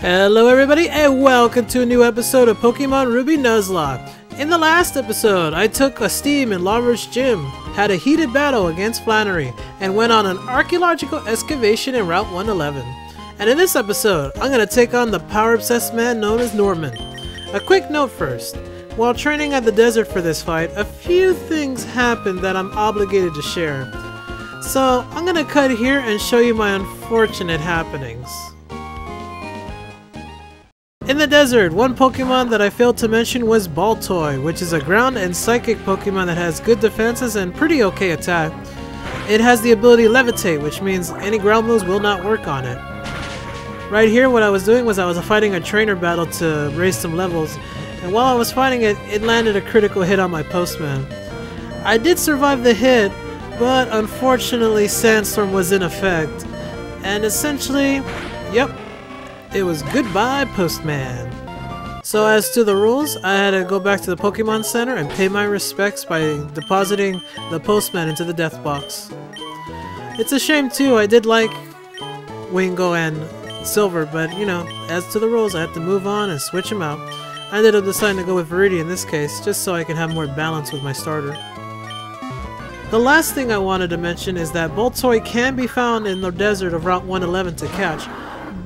Hello everybody and welcome to a new episode of Pokemon Ruby Nuzlocke. In the last episode, I took a steam in Petalberg Gym, had a heated battle against Flannery, and went on an archaeological excavation in Route 111. And in this episode, I'm going to take on the power-obsessed man known as Norman. A quick note first. While training at the desert for this fight, a few things happened that I'm obligated to share. So, I'm going to cut here and show you my unfortunate happenings. In the desert, one Pokemon that I failed to mention was Baltoy, which is a ground and psychic Pokemon that has good defenses and pretty okay attack. It has the ability Levitate, which means any ground moves will not work on it. Right here, what I was doing was I was fighting a trainer battle to raise some levels, and while I was fighting it, it landed a critical hit on my Postman. I did survive the hit, but unfortunately Sandstorm was in effect, and essentially, yep, it was goodbye, Postman. So as to the rules, I had to go back to the Pokemon Center and pay my respects by depositing the Postman into the death box. It's a shame too, I did like Wingo and Silver, but you know, as to the rules, I had to move on and switch them out. I ended up deciding to go with Viridian in this case, just so I can have more balance with my starter. The last thing I wanted to mention is that Baltoy can be found in the desert of Route 111 to catch,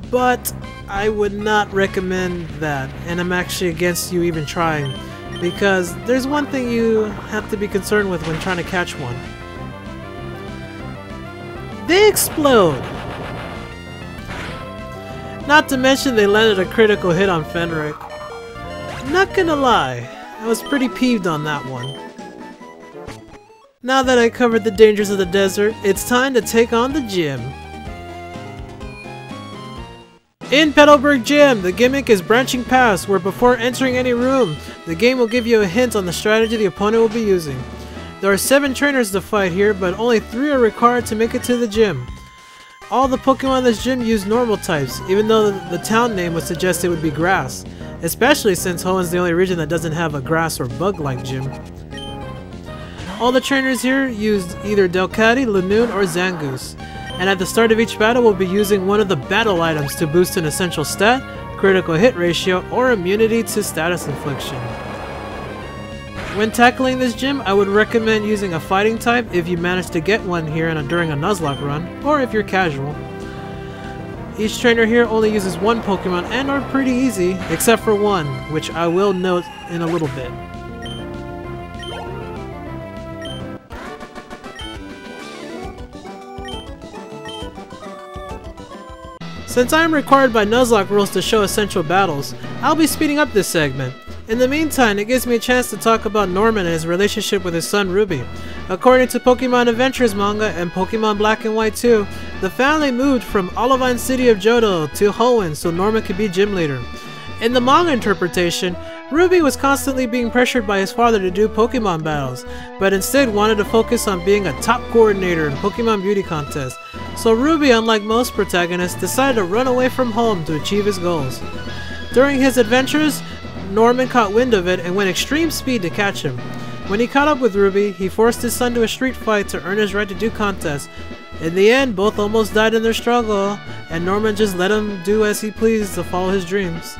but I would not recommend that, and I'm actually against you even trying, because there's one thing you have to be concerned with when trying to catch one. They explode! Not to mention they landed a critical hit on Fenric. Not gonna lie, I was pretty peeved on that one. Now that I covered the dangers of the desert, it's time to take on the gym. In Petalberg Gym, the gimmick is branching paths, where before entering any room, the game will give you a hint on the strategy the opponent will be using. There are 7 trainers to fight here, but only 3 are required to make it to the gym. All the Pokemon in this gym use normal types, even though the town name would suggest it would be grass, especially since Hoenn's the only region that doesn't have a grass or bug-like gym. All the trainers here use either Delcatty, Lanoon, or Zangoose. And at the start of each battle, we'll be using one of the battle items to boost an essential stat, critical hit ratio, or immunity to status infliction. When tackling this gym, I would recommend using a fighting type if you manage to get one here during a Nuzlocke run, or if you're casual. Each trainer here only uses one Pokemon and are pretty easy, except for one, which I will note in a little bit. Since I am required by Nuzlocke rules to show essential battles, I'll be speeding up this segment. In the meantime, it gives me a chance to talk about Norman and his relationship with his son Ruby. According to Pokemon Adventures manga and Pokemon Black and White 2, the family moved from Olivine City of Johto to Hoenn so Norman could be gym leader. In the manga interpretation, Ruby was constantly being pressured by his father to do Pokemon battles, but instead wanted to focus on being a top coordinator in Pokemon beauty contests. So Ruby, unlike most protagonists, decided to run away from home to achieve his goals. During his adventures, Norman caught wind of it and went extreme speed to catch him. When he caught up with Ruby, he forced his son to a street fight to earn his right to do contests. In the end, both almost died in their struggle, and Norman just let him do as he pleased to follow his dreams.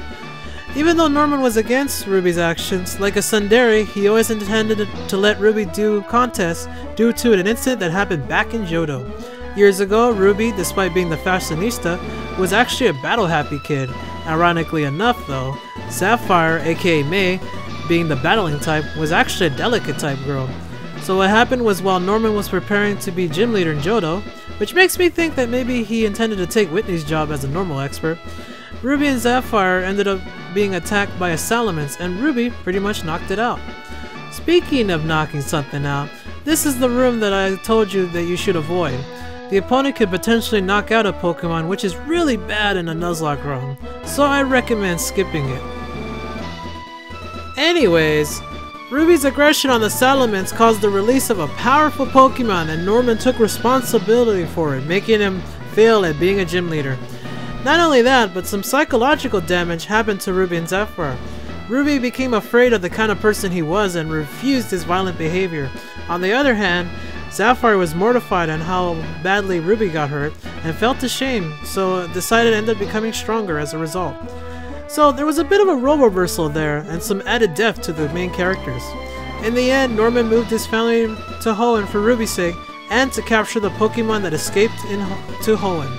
Even though Norman was against Ruby's actions, like a tsundere, he always intended to let Ruby do contests due to an incident that happened back in Johto. Years ago, Ruby, despite being the fashionista, was actually a battle-happy kid. Ironically enough though, Sapphire, aka May, being the battling type, was actually a delicate type girl. So what happened was while Norman was preparing to be gym leader in Johto, which makes me think that maybe he intended to take Whitney's job as a normal expert, Ruby and Sapphire ended up being attacked by a Salamence, and Ruby pretty much knocked it out. Speaking of knocking something out, this is the room that I told you that you should avoid. The opponent could potentially knock out a Pokemon, which is really bad in a Nuzlocke run, so I recommend skipping it. Anyways, Ruby's aggression on the Salamence caused the release of a powerful Pokemon, and Norman took responsibility for it, making him fail at being a gym leader. Not only that, but some psychological damage happened to Ruby and Sapphire. Ruby became afraid of the kind of person he was and refused his violent behavior. On the other hand, Sapphire was mortified on how badly Ruby got hurt, and felt ashamed, so decided to end up becoming stronger as a result. So there was a bit of a role reversal there and some added depth to the main characters. In the end, Norman moved his family to Hoenn for Ruby's sake and to capture the Pokemon that escaped to Hoenn.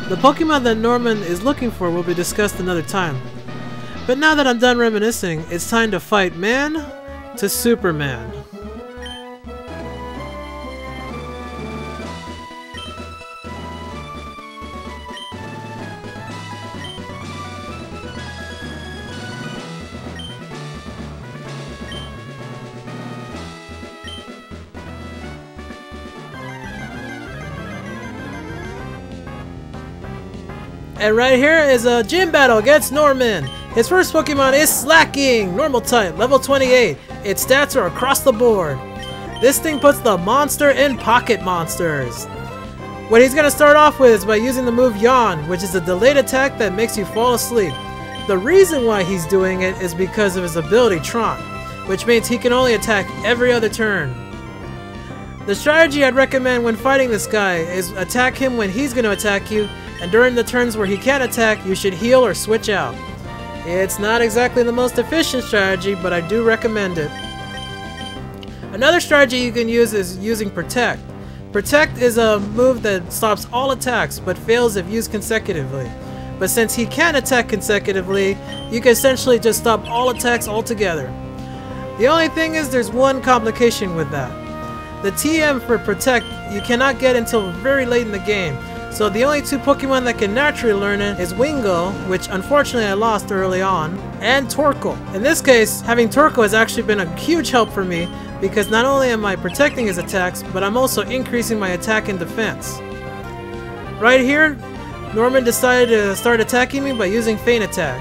The Pokemon that Norman is looking for will be discussed another time. But now that I'm done reminiscing, it's time to fight man to Superman. And right here is a gym battle against Norman. His first Pokemon is Slacking, normal type, level 28. Its stats are across the board. This thing puts the monster in pocket monsters. What he's going to start off with is by using the move Yawn, which is a delayed attack that makes you fall asleep. The reason why he's doing it is because of his ability Taunt, which means he can only attack every other turn. The strategy I'd recommend when fighting this guy is attack him when he's going to attack you, and during the turns where he can't attack, you should heal or switch out. It's not exactly the most efficient strategy, but I do recommend it. Another strategy you can use is using Protect. Protect is a move that stops all attacks, but fails if used consecutively. But since he can attack consecutively, you can essentially just stop all attacks altogether. The only thing is there's one complication with that. The TM for Protect you cannot get until very late in the game. So the only two Pokemon that can naturally learn it is Wingull, which unfortunately I lost early on, and Torkoal. In this case, having Torkoal has actually been a huge help for me because not only am I protecting his attacks, but I'm also increasing my attack and defense. Right here, Norman decided to start attacking me by using Feint Attack,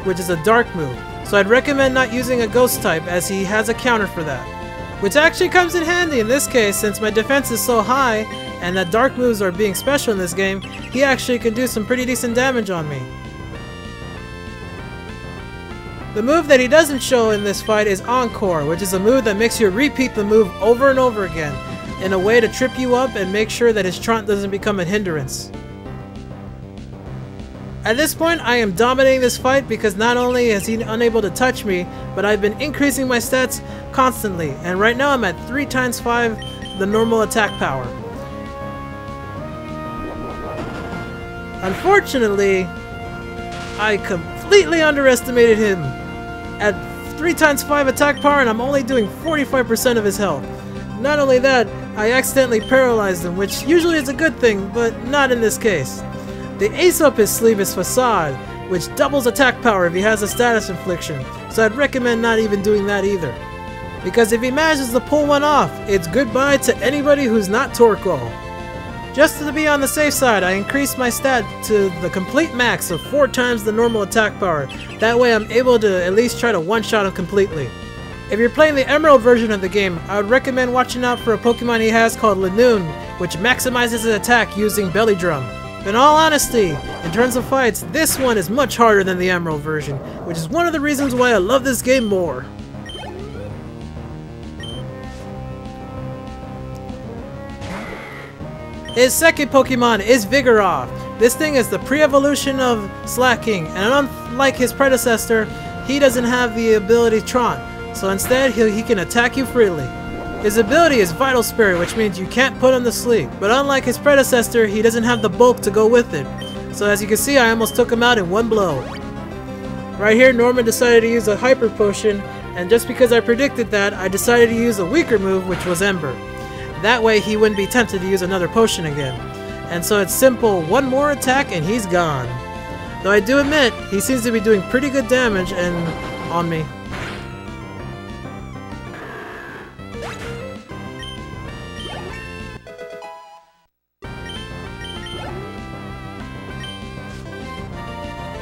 which is a dark move. So I'd recommend not using a Ghost type as he has a counter for that. Which actually comes in handy in this case since my defense is so high and that dark moves are being special in this game, he actually can do some pretty decent damage on me. The move that he doesn't show in this fight is Encore, which is a move that makes you repeat the move over and over again in a way to trip you up and make sure that his Taunt doesn't become a hindrance. At this point, I am dominating this fight because not only is he unable to touch me, but I've been increasing my stats constantly, and right now I'm at 3 × 5 the normal attack power. Unfortunately, I completely underestimated him at 3 × 5 attack power, and I'm only doing 45% of his health. Not only that, I accidentally paralyzed him, which usually is a good thing, but not in this case. The ace up his sleeve is Facade, which doubles attack power if he has a status infliction, so I'd recommend not even doing that either. Because if he manages to pull one off, it's goodbye to anybody who's not Torkoal. Just to be on the safe side, I increased my stat to the complete max of 4 times the normal attack power. That way I'm able to at least try to one-shot him completely. If you're playing the Emerald version of the game, I would recommend watching out for a Pokemon he has called Linoone, which maximizes his attack using Belly Drum. In all honesty, in terms of fights, this one is much harder than the Emerald version, which is one of the reasons why I love this game more. His second Pokemon is Vigoroth. This thing is the pre-evolution of Slacking, and unlike his predecessor, he doesn't have the ability Taunt, so instead he can attack you freely. His ability is Vital Spirit, which means you can't put him to sleep, but unlike his predecessor, he doesn't have the bulk to go with it. So as you can see, I almost took him out in one blow. Right here, Norman decided to use a Hyper Potion, and just because I predicted that, I decided to use a weaker move, which was Ember. That way he wouldn't be tempted to use another potion again. And so it's simple, one more attack and he's gone. Though I do admit, he seems to be doing pretty good damage on me.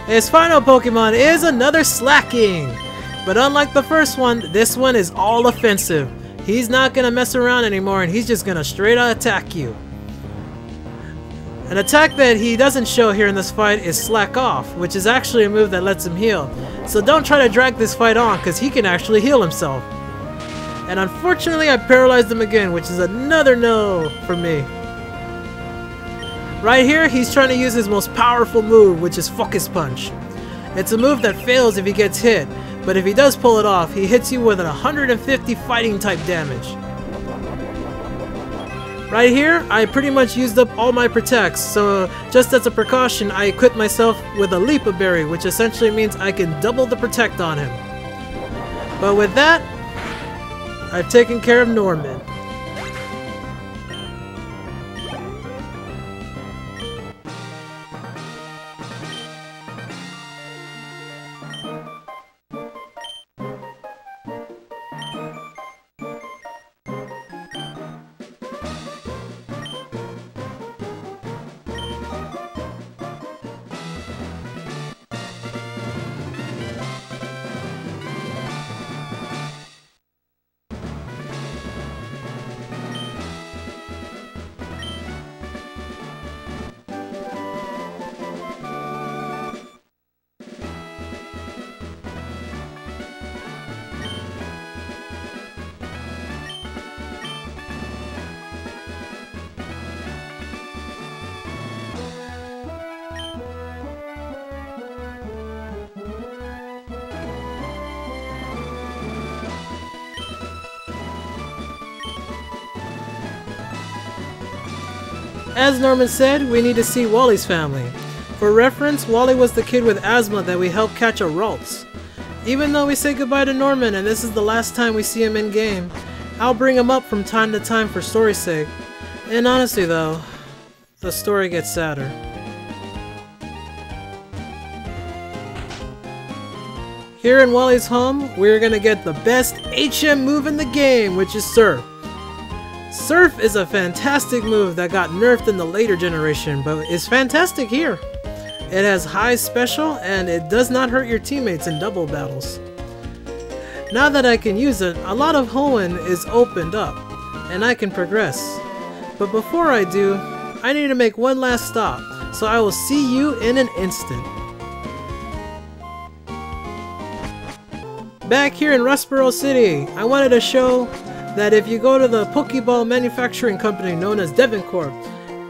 His final Pokemon is another Slacking. But unlike the first one, this one is all offensive. He's not going to mess around anymore and he's just going to straight out attack you. An attack that he doesn't show here in this fight is Slack Off, which is actually a move that lets him heal. So don't try to drag this fight on because he can actually heal himself. And unfortunately I paralyzed him again, which is another no for me. Right here, he's trying to use his most powerful move, which is Focus Punch. It's a move that fails if he gets hit, but if he does pull it off, he hits you with an 150 fighting type damage. Right here, I pretty much used up all my protects, so just as a precaution, I equipped myself with a Leapa Berry, which essentially means I can double the protect on him. But with that, I've taken care of Norman. As Norman said, we need to see Wally's family. For reference, Wally was the kid with asthma that we helped catch a Ralts. Even though we say goodbye to Norman and this is the last time we see him in game, I'll bring him up from time to time for story's sake. And honestly though, the story gets sadder. Here in Wally's home, we're gonna get the best HM move in the game, which is Surf. Surf is a fantastic move that got nerfed in the later generation, but is fantastic here. It has high special and it does not hurt your teammates in double battles. Now that I can use it, a lot of Hoenn is opened up, and I can progress. But before I do, I need to make one last stop, so I will see you in an instant. Back here in Rustboro City, I wanted to show that if you go to the Pokeball manufacturing company known as Devon Corp,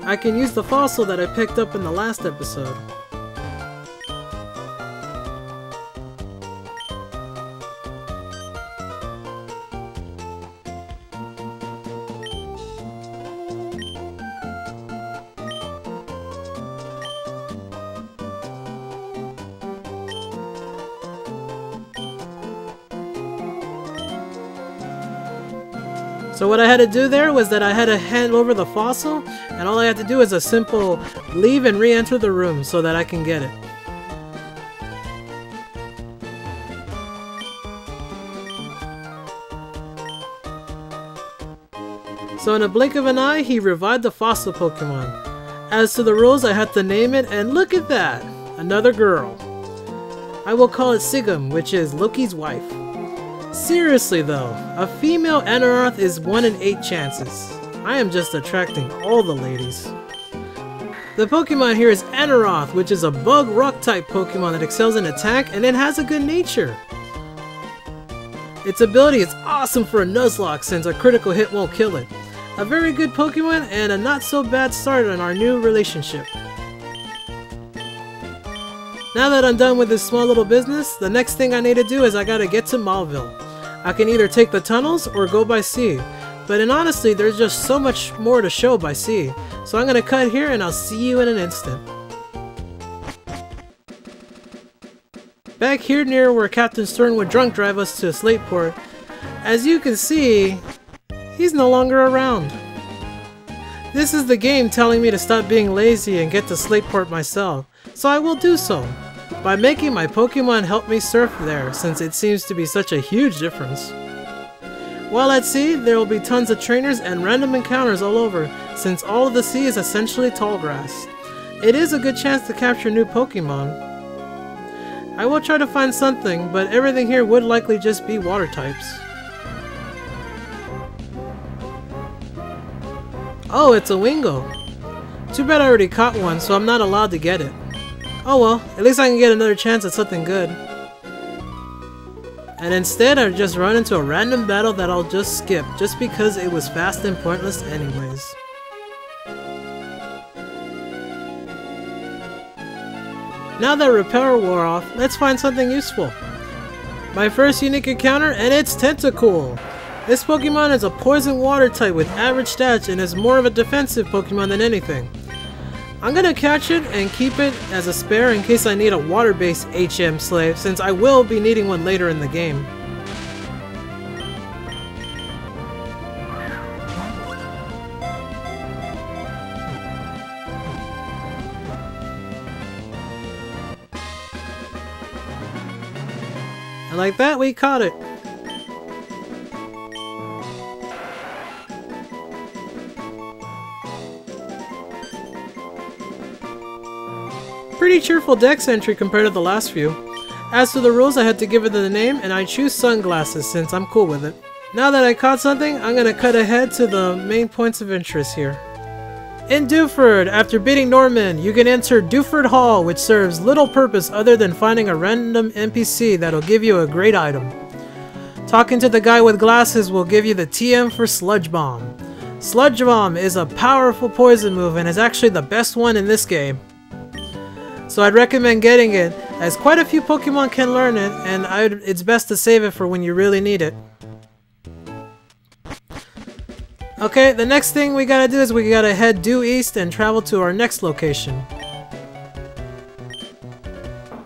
I can use the fossil that I picked up in the last episode. So what I had to do there was that I had to hand over the fossil, and all I had to do is a simple leave and re-enter the room so that I can get it. So in a blink of an eye, he revived the fossil Pokemon. As to the rules, I had to name it, and look at that! Another girl. I will call it Sigum, which is Loki's wife. Seriously though, a female Aneroth is 1 in 8 chances. I am just attracting all the ladies. The Pokemon here is Aneroth, which is a bug rock type Pokemon that excels in attack and it has a good nature. Its ability is awesome for a Nuzlocke since a critical hit won't kill it. A very good Pokemon and a not so bad start on our new relationship. Now that I'm done with this small little business, the next thing I need to do is I gotta get to Mauville. I can either take the tunnels or go by sea, but in honestly there's just so much more to show by sea, so I'm gonna cut here and I'll see you in an instant. Back here near where Captain Stern would drunk drive us to Slateport, as you can see, he's no longer around. This is the game telling me to stop being lazy and get to Slateport myself, so I will do so, by making my Pokemon help me surf there since it seems to be such a huge difference. While at sea, there will be tons of trainers and random encounters all over since all of the sea is essentially tall grass. It is a good chance to capture new Pokemon. I will try to find something, but everything here would likely just be water types. Oh, it's a Wingo! Too bad I already caught one, so I'm not allowed to get it. Oh well, at least I can get another chance at something good. And instead I just run into a random battle that I'll just skip, just because it was fast and pointless anyways. Now that repair wore off, let's find something useful. My first unique encounter, and it's Tentacool. This Pokemon is a poison water type with average stats and is more of a defensive Pokemon than anything. I'm gonna catch it and keep it as a spare in case I need a water-based HM slave, since I will be needing one later in the game. And like that, we caught it. Pretty cheerful dex entry compared to the last few. As to the rules, I had to give it the name, and I choose sunglasses since I'm cool with it. Now that I caught something, I'm gonna cut ahead to the main points of interest here. In Dewford, after beating Norman, you can enter Dewford Hall, which serves little purpose other than finding a random NPC that'll give you a great item. Talking to the guy with glasses will give you the TM for Sludge Bomb. Sludge Bomb is a powerful poison move and is actually the best one in this game. So I'd recommend getting it, as quite a few Pokemon can learn it, and it's best to save it for when you really need it. Okay, the next thing we gotta do is we gotta head due east and travel to our next location.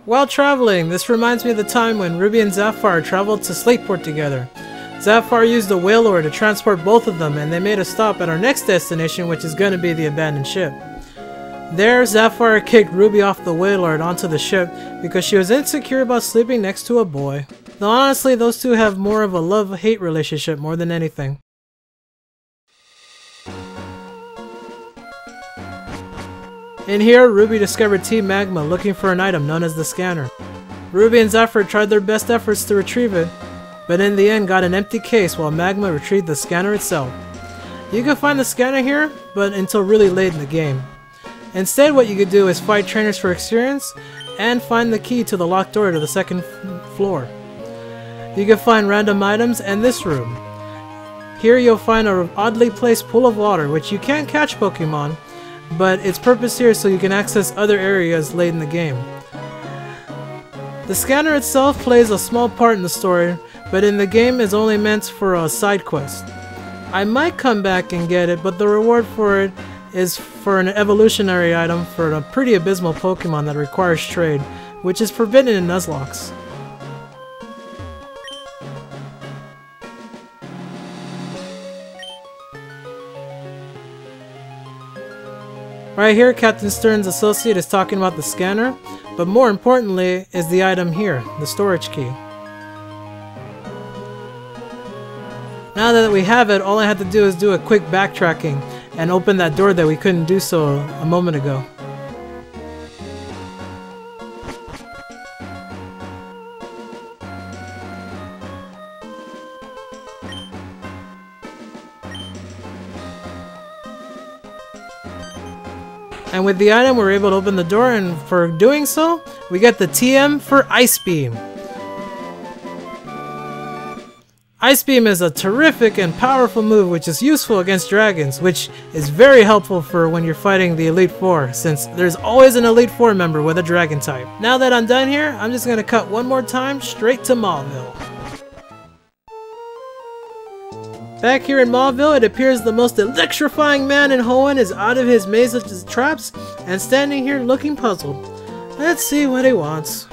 While traveling, this reminds me of the time when Ruby and Sapphire traveled to Slateport together. Sapphire used the Wailord to transport both of them, and they made a stop at our next destination, which is gonna be the abandoned ship. There, Sapphire kicked Ruby off the Wailord onto the ship because she was insecure about sleeping next to a boy. Though honestly, those two have more of a love-hate relationship more than anything. In here, Ruby discovered Team Magma looking for an item known as the scanner. Ruby and Zephyr tried their best efforts to retrieve it, but in the end got an empty case while Magma retrieved the scanner itself. You can find the scanner here, but until really late in the game. Instead, what you could do is fight trainers for experience and find the key to the locked door to the second floor. You can find random items in this room. Here you'll find an oddly placed pool of water, which you can't catch Pokemon, but its purpose here is so you can access other areas late in the game. The scanner itself plays a small part in the story, but in the game is only meant for a side quest. I might come back and get it, but the reward for it is for an evolutionary item for a pretty abysmal Pokemon that requires trade, which is forbidden in Nuzlocke. Right here, Captain Stern's associate is talking about the scanner, but more importantly is the item here, the storage key. Now that we have it, all I had to do is do a quick backtracking and open that door that we couldn't do so a moment ago. And with the item, we're able to open the door, and for doing so, we get the TM for Ice Beam. Ice Beam is a terrific and powerful move which is useful against dragons, which is very helpful for when you're fighting the Elite Four, since there's always an Elite Four member with a dragon type. Now that I'm done here, I'm just gonna cut one more time straight to Mauville. Back here in Mauville, it appears the most electrifying man in Hoenn is out of his maze of traps and standing here looking puzzled. Let's see what he wants.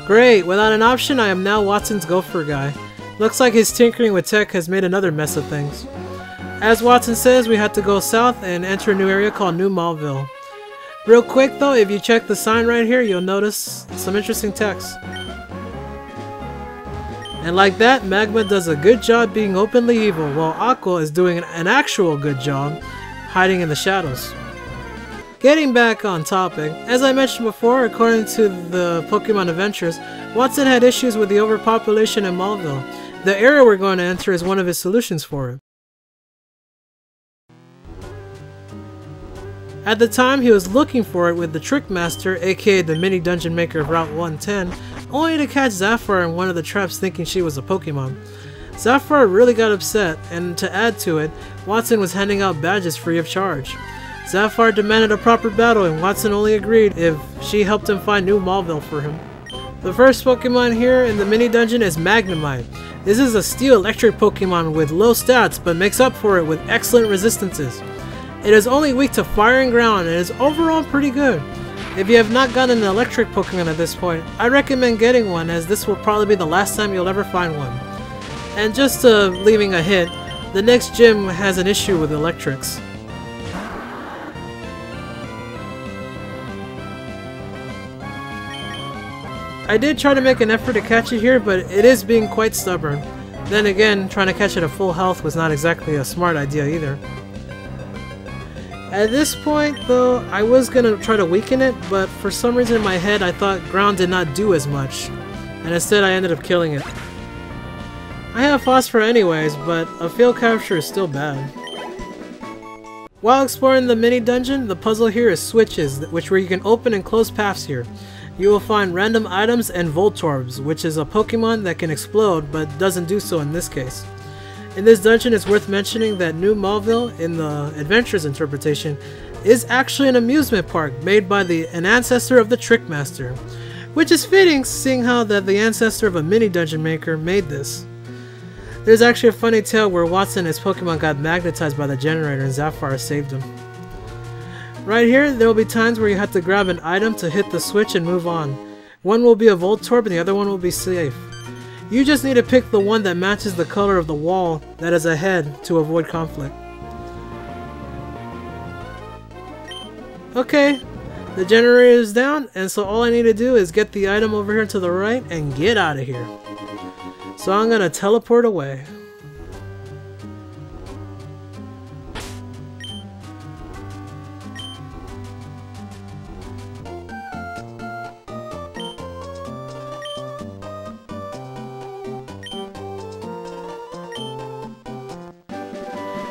Great, without an option, I am now Watson's Gopher guy. Looks like his tinkering with tech has made another mess of things. As Watson says, we had to go south and enter a new area called New Mauville. Real quick though, if you check the sign right here, you'll notice some interesting text. And like that, Magma does a good job being openly evil, while Aqua is doing an actual good job hiding in the shadows. Getting back on topic, as I mentioned before, according to the Pokemon Adventures, Watson had issues with the overpopulation in Malville. The area we're going to enter is one of his solutions for it. At the time, he was looking for it with the Trick Master, aka the mini dungeon maker of Route 110, only to catch Zafar in one of the traps thinking she was a Pokemon. Zafar really got upset, and to add to it, Watson was handing out badges free of charge. Zafar demanded a proper battle, and Watson only agreed if she helped him find new Malville for him. The first Pokemon here in the mini dungeon is Magnemite. This is a steel electric Pokemon with low stats, but makes up for it with excellent resistances. It is only weak to fire and ground and is overall pretty good. If you have not gotten an electric Pokemon at this point, I recommend getting one, as this will probably be the last time you'll ever find one. And just leaving a hint, the next gym has an issue with electrics. I did try to make an effort to catch it here, but it is being quite stubborn. Then again, trying to catch it at full health was not exactly a smart idea either. At this point though, I was gonna try to weaken it, but for some reason in my head I thought ground did not do as much, and instead I ended up killing it. I have phosphor anyways, but a failed capture is still bad. While exploring the mini dungeon, the puzzle here is switches, where you can open and close paths here. You will find random items and Voltorbs, which is a Pokemon that can explode, but doesn't do so in this case. In this dungeon, it's worth mentioning that New Malville, in the Adventures interpretation, is actually an amusement park made by an ancestor of the Trick Master, which is fitting seeing how that the ancestor of a mini dungeon maker made this. There's actually a funny tale where Watson and his Pokemon got magnetized by the generator and Zafar saved him. Right here, there will be times where you have to grab an item to hit the switch and move on. One will be a Voltorb and the other one will be safe. You just need to pick the one that matches the color of the wall that is ahead to avoid conflict. Okay, the generator is down, and so all I need to do is get the item over here to the right and get out of here. So I'm gonna teleport away.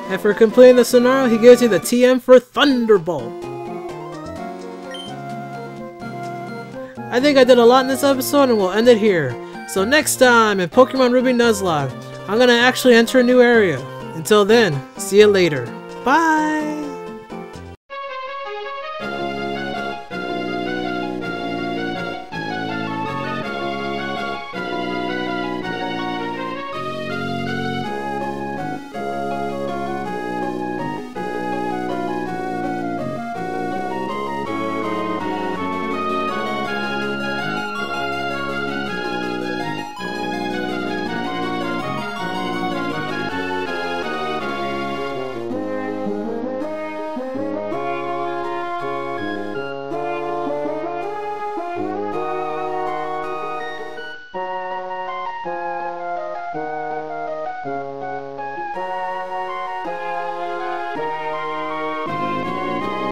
And for completing the scenario, he gives you the TM for Thunderbolt. I think I did a lot in this episode and we'll end it here. So next time in Pokemon Ruby Nuzlocke, I'm gonna actually enter a new area. Until then, see you later. Bye!